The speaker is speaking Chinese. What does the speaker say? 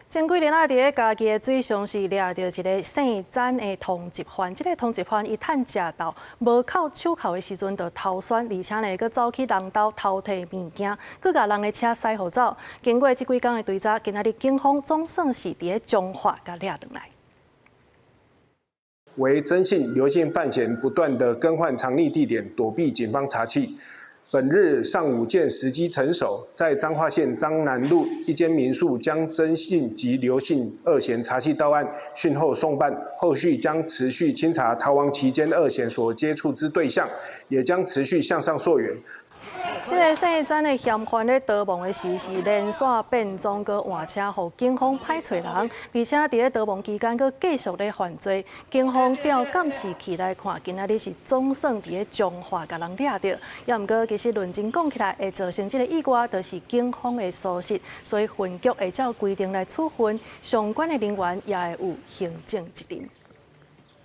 前几日啊，伫咧家己的水上是掠到一个姓詹的通缉犯。这个通缉犯伊趁食到无扣手铐的时阵，就逃窜，而且呢，佫走去人兜偷摕物件，佫甲人的车驶互走。经过这几天的追查，今仔日警方总算是伫咧彰化甲掠倒来。为征信、刘姓犯嫌不断的更换藏匿地点，躲避警方查缉。本日上午见时机成熟，在彰化县彰南路一间民宿将征信及刘姓二嫌查缉到案，讯后送办。后续将持续清查逃亡期间二嫌所接触之对象，也将持续向上溯源。这个姓詹的嫌犯咧逃亡的时是连续变装佮换车，互警方歹找人，而且伫咧逃亡期间佮继续咧犯罪。警方调监视器来看，今仔日是总算伫咧彰化甲人掠着。也毋过，其实论真讲起来，会造成这个意外，就是警方的疏失，所以分局会照规定来处分，相关的人员也会有行政责任。